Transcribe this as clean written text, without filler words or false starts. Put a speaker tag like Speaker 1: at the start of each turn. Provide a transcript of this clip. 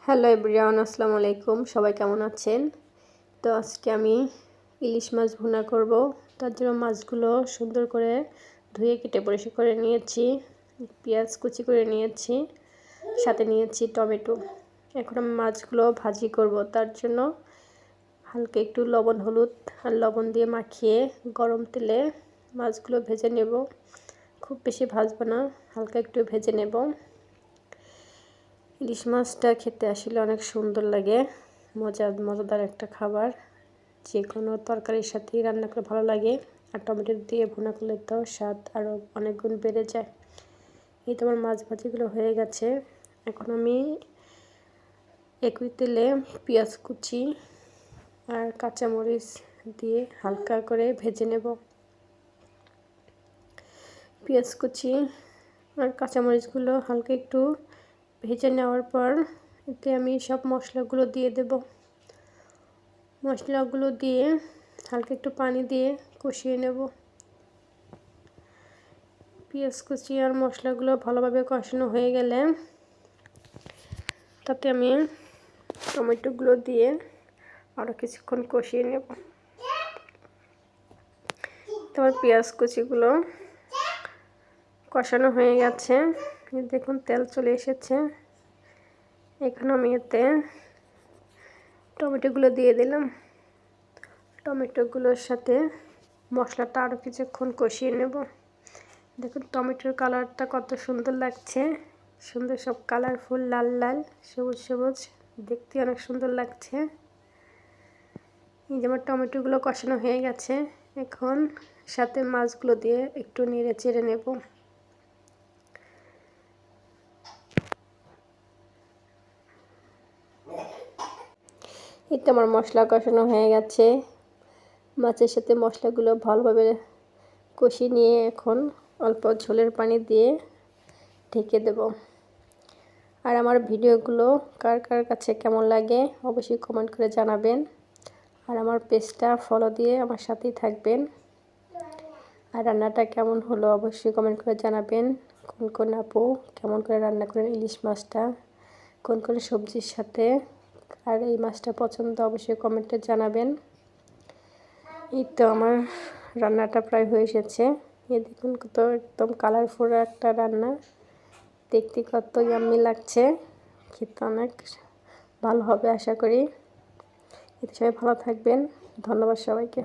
Speaker 1: Hello everyone, আসসালামু আলাইকুম। সবাই কেমন আছেন? তো আজকে আমি ইলিশ মাছ ভুনা করব। তার জন্য মাছগুলো সুন্দর করে ধুয়ে কেটে পরিষ্কার করে নিয়েছি, পেঁয়াজ কুচি করে নিয়েছি, সাথে নিয়েছি টমেটো। এখন আমি মাছগুলো ভাজি করব। তার জন্য হালকা একটু লবণ হলুদ আর লবণ দিয়ে মাখিয়ে গরম তেলে মাছগুলো ভেজে নেব। খুব বেশি ভাজবো না, হালকা একটু ভেজে নেব। ইলিশ মাছটা খেতে আসলে অনেক সুন্দর লাগে, মজাদার একটা খাবার। যে কোনো তরকারির সাথেই রান্না করে ভালো লাগে, আর টমেটো দিয়ে ভুনা করলে তো স্বাদ আরও অনেক গুণ বেড়ে যায়। এই তো আমার মাছ ভাজিগুলো হয়ে গেছে। এখন আমি একই তেলে পেঁয়াজ কুচি আর কাঁচামরিচ দিয়ে হালকা করে ভেজে নেব। পেঁয়াজ কুচি আর কাঁচামরিচগুলো হালকা একটু ভেজে নেওয়ার পর এতে আমি সব মশলাগুলো দিয়ে দেব। মশলাগুলো দিয়ে হালকা একটু পানি দিয়ে কষিয়ে নেব। পেঁয়াজ কুচি আর মশলাগুলো ভালোভাবে কষানো হয়ে গেলে তাতে আমি টমেটোগুলো দিয়ে আরও কিছুক্ষণ কষিয়ে নেব। তারপর পেঁয়াজ কুচিগুলো কষানো হয়ে গেছে, দেখুন তেল চলে এসেছে। এখন আমি এতে টমেটোগুলো দিয়ে দিলাম। টমেটোগুলোর সাথে মশলাটা আরও কিছুক্ষণ কষিয়ে নেব। দেখুন টমেটোর কালারটা কত সুন্দর লাগছে, সুন্দর সব কালারফুল, লাল লাল সবুজ সবুজ, দেখতে অনেক সুন্দর লাগছে। এই যেমন টমেটোগুলো কষানো হয়ে গেছে, এখন সাথে মাছগুলো দিয়ে একটু নেড়ে চেড়ে নেব। এই তো আমার মশলা কষানো হয়ে গেছে। মাছের সাথে মশলাগুলো ভালোভাবে কষিয়ে নিয়ে এখন অল্প ঝোলের পানি দিয়ে ঢেকে দেব। আর আমার ভিডিওগুলো কার কার কাছে কেমন লাগে অবশ্যই কমেন্ট করে জানাবেন। আর আমার পেজটা ফলো দিয়ে আমার সাথেই থাকবেন। আর রান্নাটা কেমন হলো অবশ্যই কমেন্ট করে জানাবেন। কোন আপু কেমন করে রান্না করেন ইলিশ মাছটা, কোন সবজির সাথে, আর এই মাছটা পছন্দ অবশ্যই কমেন্টে জানাবেন। এই তো আমার রান্নাটা প্রায় হয়ে এসেছে। এই দেখুন কত একদম কালারফুল একটা রান্না, দেখতে কত ইয়াম্মি লাগছে, খেতে অনেক ভালো হবে আশা করি। এতে সবাই ভালো থাকবেন। ধন্যবাদ সবাইকে।